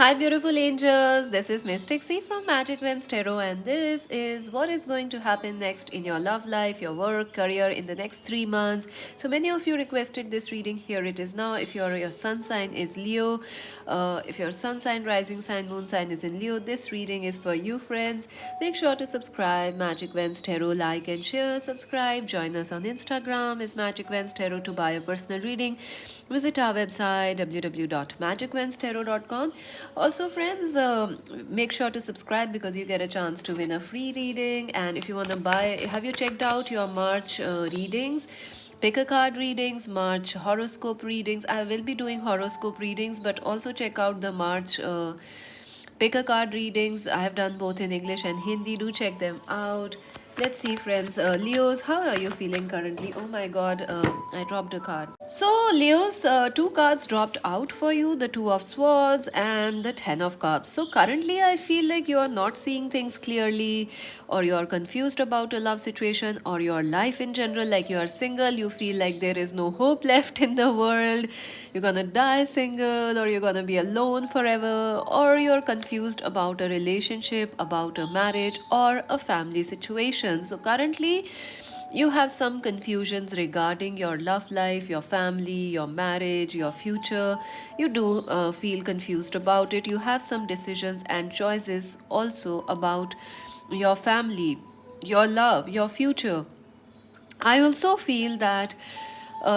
Hi, beautiful angels. This is Mystic C from Magic Wins Tarot, and this is what is going to happen next in your love life, your work, career in the next 3 months. So many of you requested this reading. Here it is now. If your sun sign is Leo, if your sun sign, rising sign, moon sign is in Leo, this reading is for you, friends. Make sure to subscribe. Magic Wins Tarot, like and share. Subscribe. Join us on Instagram. Is Magic Wins Tarot to buy a personal reading. Visit our website www.magicwenstarot.com. Also, friends, make sure to subscribe because you get a chance to win a free reading. And if you want to buy, have you checked out your March readings? Pick a card readings, March horoscope readings. I will be doing horoscope readings, but also check out the March pick a card readings. I have done both in English and Hindi. Do check them out. Let's see, friends. Leos, how are you feeling currently? Oh my god, I dropped a card. So, Leos, two cards dropped out for you, the Two of Swords and the Ten of Cups. So, currently, I feel like you are not seeing things clearly, or you are confused about a love situation, or your life in general, like you are single, you feel like there is no hope left in the world, you're gonna die single, or you're gonna be alone forever, or you're confused about a relationship, about a marriage, or a family situation. So, currently, you have some confusions regarding your love life, your family, your marriage, your future. You do feel confused about it. You have some decisions and choices also about your family, your love, your future. I also feel that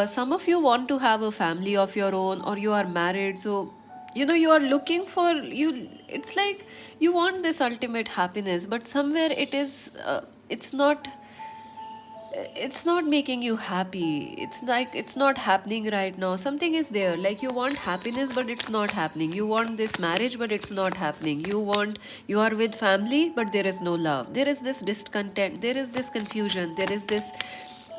some of you want to have a family of your own, or you are married. So, you are looking for you. It's like you want this ultimate happiness, but somewhere it's not making you happy. It's like it's not happening right now. Something is there, like you want happiness but it's not happening. You want this marriage but it's not happening. You are with family but there is no love. There is this discontent, there is this confusion, there is this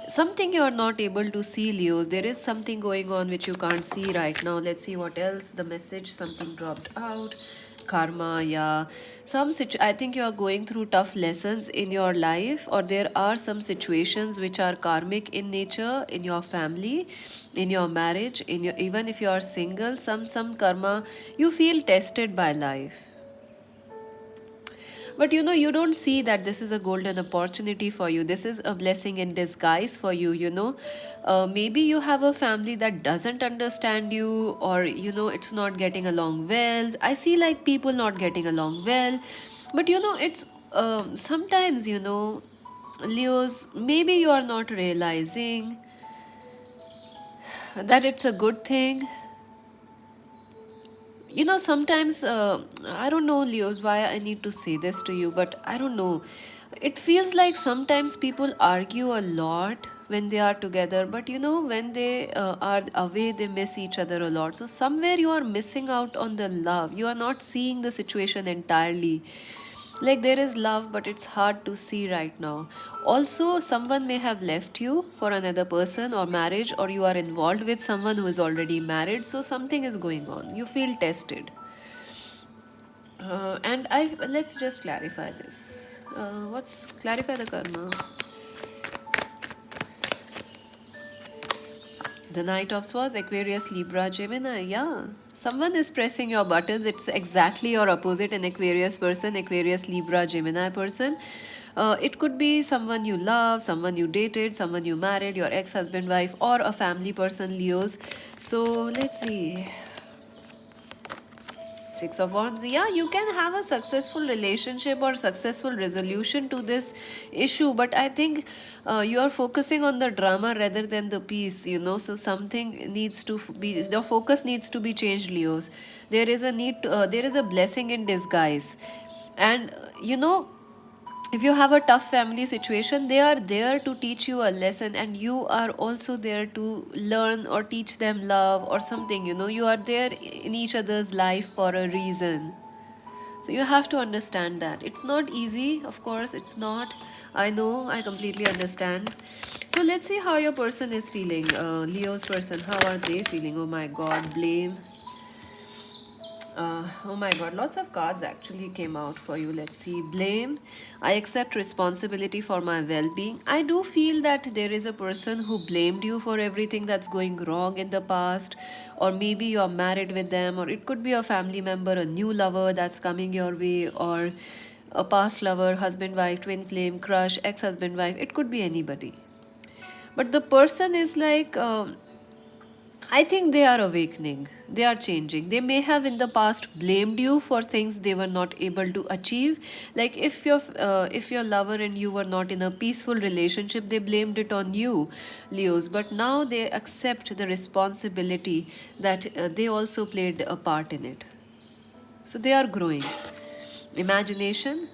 something you are not able to see, Leos. There is something going on which you can't see right now. Let's see what else. The message, something dropped out. Karma, yeah. I think you are going through tough lessons in your life, or there are some situations which are karmic in nature in your family, in your marriage, in your, even if you are single, some karma. You feel tested by life, but you don't see that this is a golden opportunity for you. This is a blessing in disguise for you. Maybe you have a family that doesn't understand you, or it's not getting along well. I see like people not getting along well, but it's sometimes Leos, maybe you are not realizing that it's a good thing. Sometimes I don't know, Leos, why I need to say this to you, but I don't know. It feels like sometimes people argue a lot when they are together, but when they are away, they miss each other a lot. So somewhere you are missing out on the love. You are not seeing the situation entirely. Like there is love, but it's hard to see right now. Also, someone may have left you for another person or marriage, or you are involved with someone who is already married. So something is going on. You feel tested. And I let's just clarify this. What's clarify the karma? The Knight of Swords, Aquarius, Libra, Gemini. Yeah. Someone is pressing your buttons. It's exactly your opposite, an Aquarius person, Aquarius, Libra, Gemini person. It could be someone you love, someone you dated, someone you married, your ex husband, wife, or a family person, Leos. So let's see. Six of Wands. Yeah, you can have a successful relationship or successful resolution to this issue, but I think you are focusing on the drama rather than the peace. So something needs to be, the focus needs to be changed, Leos. There is a need to, there is a blessing in disguise. And if you have a tough family situation, they are there to teach you a lesson, and you are also there to learn or teach them love or something. You are there in each other's life for a reason. So you have to understand that it's not easy. Of course it's not. I know, I completely understand. So let's see how your person is feeling. Leo's person, how are they feeling? Oh my god, blame. Oh my god, lots of cards actually came out for you. Let's see. Blame. I accept responsibility for my well being. I do feel that there is a person who blamed you for everything that's going wrong in the past, or maybe you're married with them, or it could be a family member, a new lover that's coming your way, or a past lover, husband, wife, twin flame, crush, ex husband, wife. It could be anybody. But the person is like, I think they are awakening. They are changing. They may have in the past blamed you for things they were not able to achieve. Like if your lover and you were not in a peaceful relationship, they blamed it on you, Leos. But now they accept the responsibility that they also played a part in it. So they are growing. Imagination.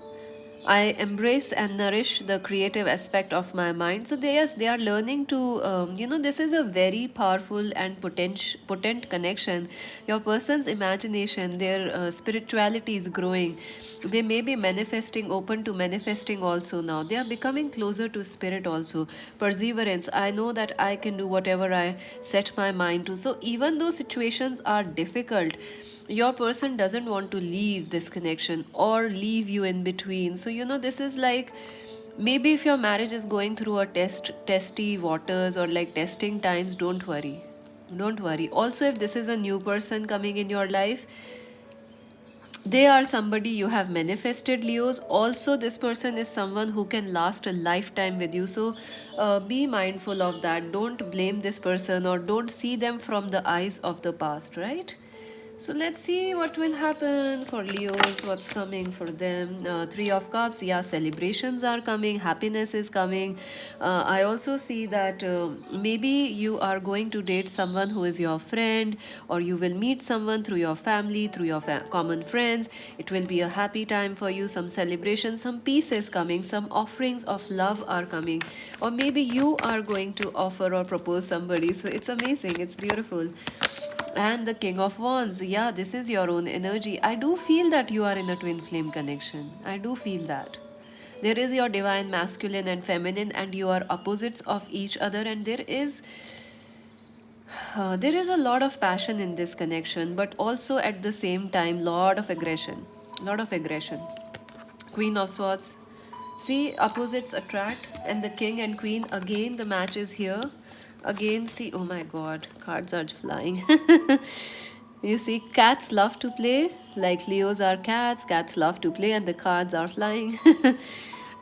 I embrace and nourish the creative aspect of my mind. So they, yes, they are learning to, this is a very powerful and potent connection. Your person's imagination, their spirituality is growing. They may be manifesting, open to manifesting also now. They are becoming closer to spirit also. Perseverance. I know that I can do whatever I set my mind to. So even though situations are difficult, your person doesn't want to leave this connection or leave you in between. So this is like, maybe if your marriage is going through a testy waters or like testing times, don't worry. Also, if this is a new person coming in your life, they are somebody you have manifested, Leos. Also, this person is someone who can last a lifetime with you. So be mindful of that. Don't blame this person or don't see them from the eyes of the past, right? So let's see what will happen for Leos, what's coming for them. Three of Cups, yeah, celebrations are coming, happiness is coming. I also see that maybe you are going to date someone who is your friend, or you will meet someone through your family, through your common friends. It will be a happy time for you, some celebration, some peace is coming, some offerings of love are coming, or maybe you are going to offer or propose somebody. So it's amazing, it's beautiful. And the King of Wands, yeah, this is your own energy. I do feel that you are in a twin flame connection. I do feel that. There is your divine masculine and feminine, and you are opposites of each other, and there is a lot of passion in this connection, but also at the same time, lot of aggression. Lot of aggression. Queen of Swords. See, opposites attract, and the king and queen, again, the match is here. Again, see, oh my god, cards are flying. You see, cats love to play, like Leos are cats love to play, and the cards are flying.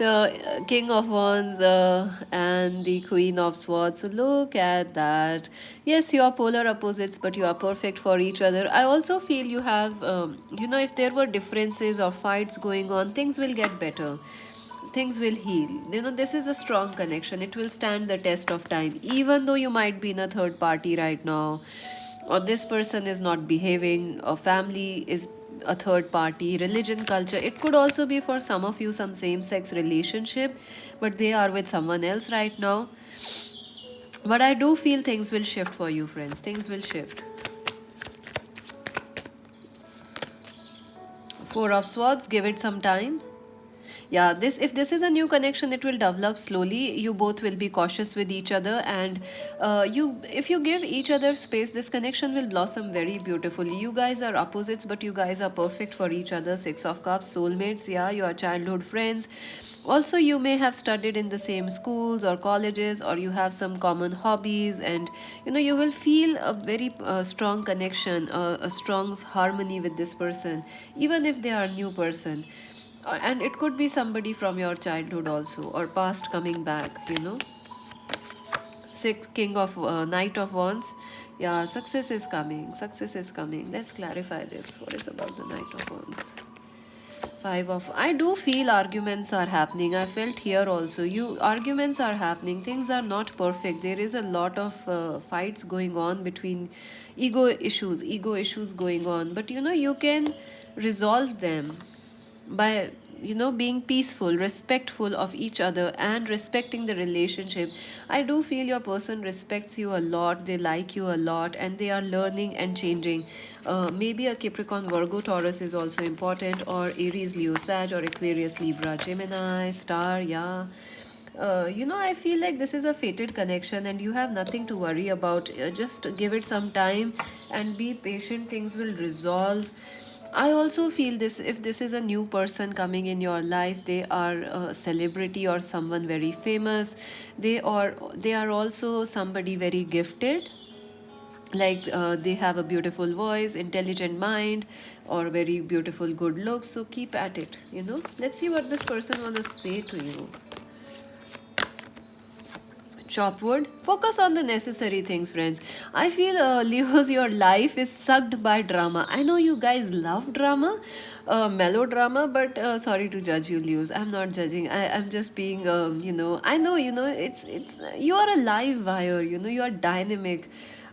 The King of Wands and the Queen of Swords. So look at that. Yes, you are polar opposites, but you are perfect for each other. I also feel you have, if there were differences or fights going on, things will get better, things will heal. This is a strong connection. It will stand the test of time, even though you might be in a third party right now, or this person is not behaving, or family is a third party, religion, culture. It could also be for some of you some same sex relationship, but they are with someone else right now. But I do feel things will shift for you, friends. Things will shift. Four of Swords, give it some time. Yeah, this, if this is a new connection, it will develop slowly. You both will be cautious with each other, and if you give each other space, this connection will blossom very beautifully. You guys are opposites, but you guys are perfect for each other. Six of Cups, soulmates. Yeah, you are childhood friends. Also, you may have studied in the same schools or colleges, or you have some common hobbies, and you will feel a very strong connection, a strong harmony with this person, even if they are a new person. And it could be somebody from your childhood also, or past coming back. Six, King of Knight of Wands. Yeah, success is coming, success is coming. Let's clarify this. What is about the Knight of Wands? Five of, I do feel arguments are happening. I felt here also, you arguments are happening. Things are not perfect. There is a lot of fights going on between ego issues going on, but you can resolve them by being peaceful, respectful of each other, and respecting the relationship. I do feel your person respects you a lot, they like you a lot, and they are learning and changing. Maybe a Capricorn, Virgo, Taurus is also important, or Aries, Leo, Sag, or Aquarius, Libra, Gemini, Star. Yeah, I feel like this is a fated connection, and you have nothing to worry about. Just give it some time and be patient. Things will resolve. I also feel this, if this is a new person coming in your life, they are a celebrity or someone very famous. They are also somebody very gifted, like they have a beautiful voice, intelligent mind, or very beautiful good looks. So keep at it, let's see what this person wanna say to you. Chop wood. Focus on the necessary things, friends. I feel, Leos, your life is sucked by drama. I know you guys love drama, melodrama, but sorry to judge you, Leos. I'm not judging. I'm just being, I know, it's you are a live wire. You are dynamic.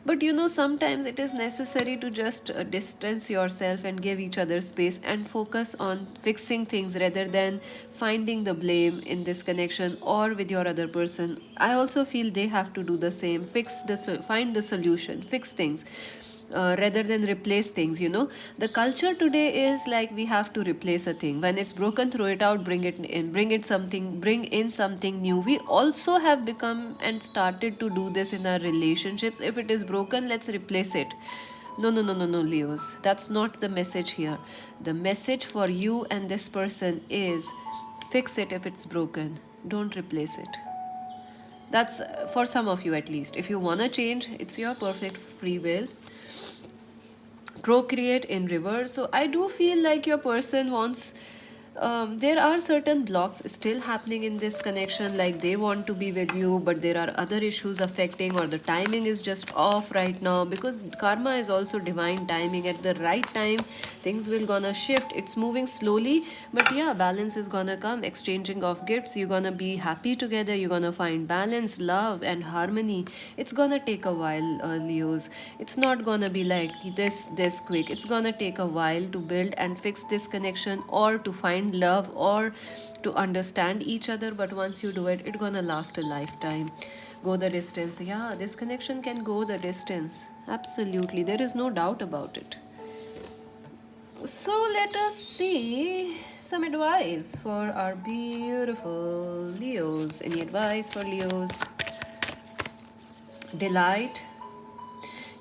But sometimes it is necessary to just distance yourself and give each other space and focus on fixing things rather than finding the blame in this connection or with your other person. I also feel they have to do the same. Find the solution, fix things, rather than replace things. The culture today is like we have to replace a thing. When it's broken, throw it out, bring in something new. We also have become and started to do this in our relationships. If it is broken, let's replace it. No, no, no, no, no, Leos. That's not the message here. The message for you and this person is fix it if it's broken. Don't replace it. That's for some of you at least. If you want to change, it's your perfect free will. Procreate in reverse. So I do feel like your person wants, there are certain blocks still happening in this connection, like they want to be with you, but there are other issues affecting, or the timing is just off right now, because karma is also divine timing. At the right time, things will gonna shift. It's moving slowly, but yeah, balance is gonna come. Exchanging of gifts, you're gonna be happy together, you're gonna find balance, love, and harmony. It's gonna take a while, Leos. It's not gonna be like this quick. It's gonna take a while to build and fix this connection, or to find love, or to understand each other. But once you do it, it's gonna last a lifetime. Go the distance. Yeah, this connection can go the distance. Absolutely, there is no doubt about it. So let us see some advice for our beautiful Leos. Any advice for Leos? Delight.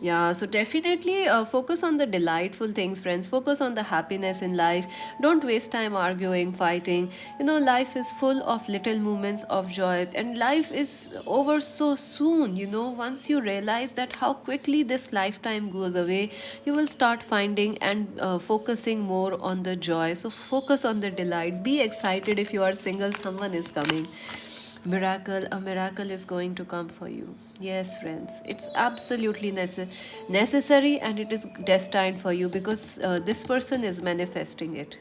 Yeah, so definitely focus on the delightful things, friends. Focus on the happiness in life. Don't waste time arguing, fighting. Life is full of little moments of joy, and life is over so soon. Once you realize that how quickly this lifetime goes away, you will start finding and focusing more on the joy. So focus on the delight. Be excited if you are single, someone is coming. A miracle is going to come for you. Yes, friends, it's absolutely necessary, and it is destined for you, because this person is manifesting it.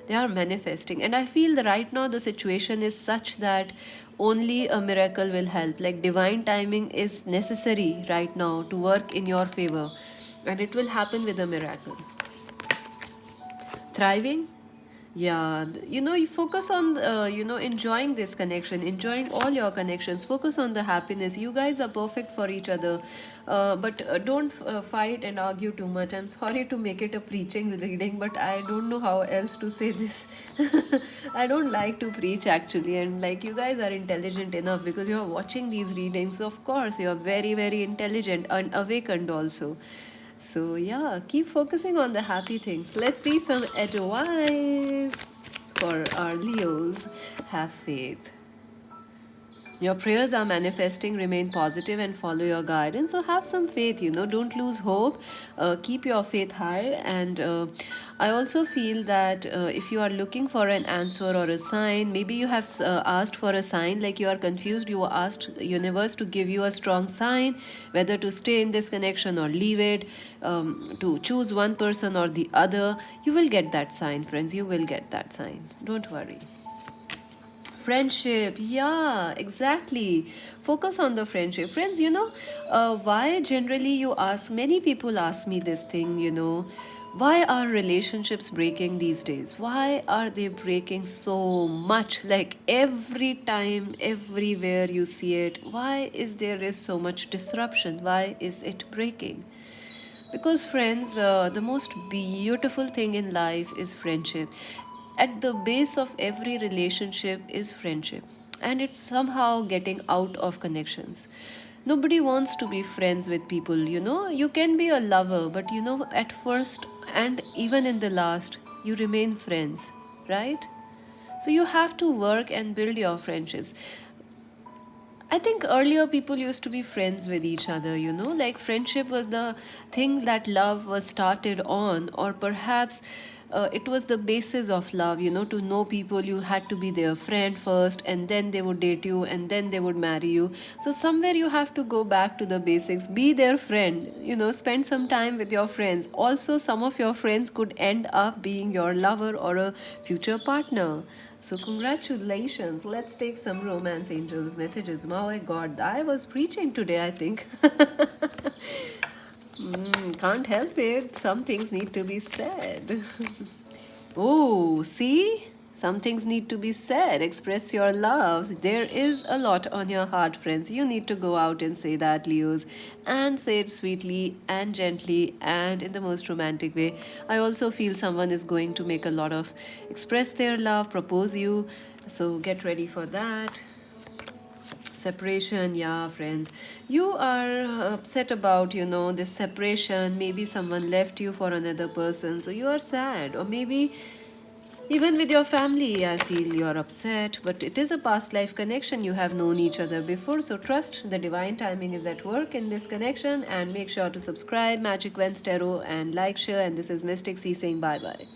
They are manifesting, and I feel that right now the situation is such that only a miracle will help. Like divine timing is necessary right now to work in your favor, and it will happen with a miracle. Thriving. Yeah, you focus on enjoying this connection, enjoying all your connections. Focus on the happiness. You guys are perfect for each other, but don't fight and argue too much. I'm sorry to make it a preaching reading, but I don't know how else to say this. I don't like to preach actually, and like, you guys are intelligent enough because you are watching these readings. So of course you are very, very intelligent and awakened also. So, yeah, keep focusing on the happy things. Let's see some advice for our Leos. Have faith. Your prayers are manifesting. Remain positive and follow your guidance. So have some faith, don't lose hope. Keep your faith high. And I also feel that if you are looking for an answer or a sign, maybe you have asked for a sign, like you are confused, you asked universe to give you a strong sign, whether to stay in this connection or leave it, to choose one person or the other. You will get that sign, friends. You will get that sign. Don't worry. Friendship, yeah, exactly. Focus on the friendship. Friends, why generally you ask, many people ask me this thing, why are relationships breaking these days? Why are they breaking so much? Like every time, everywhere you see it, why is so much disruption? Why is it breaking? Because, friends, the most beautiful thing in life is friendship. At the base of every relationship is friendship, and it's somehow getting out of connections. Nobody wants to be friends with people. You can be a lover, but at first, and even in the last, you remain friends, right? So you have to work and build your friendships. I think earlier people used to be friends with each other, like friendship was the thing that love was started on, or perhaps it was the basis of love, to know people, you had to be their friend first, and then they would date you, and then they would marry you. So, somewhere you have to go back to the basics, be their friend, spend some time with your friends. Also, some of your friends could end up being your lover or a future partner. So, congratulations. Let's take some romance angels messages. Oh my god, I was preaching today, I think. Can't help it. Some things need to be said. Oh, see? Some things need to be said. Express your love. There is a lot on your heart, friends. You need to go out and say that, Leos, and say it sweetly and gently and in the most romantic way. I also feel someone is going to make a lot of express their love, propose you. So get ready for that. Separation, yeah, friends. You are upset about, this separation. Maybe someone left you for another person, so you are sad. Or maybe even with your family, I feel you're upset, but it is a past life connection. You have known each other before, so trust the divine timing is at work in this connection. And make sure to subscribe, Magic Wednesday Tarot, and like, share. And this is Mystic C saying bye bye.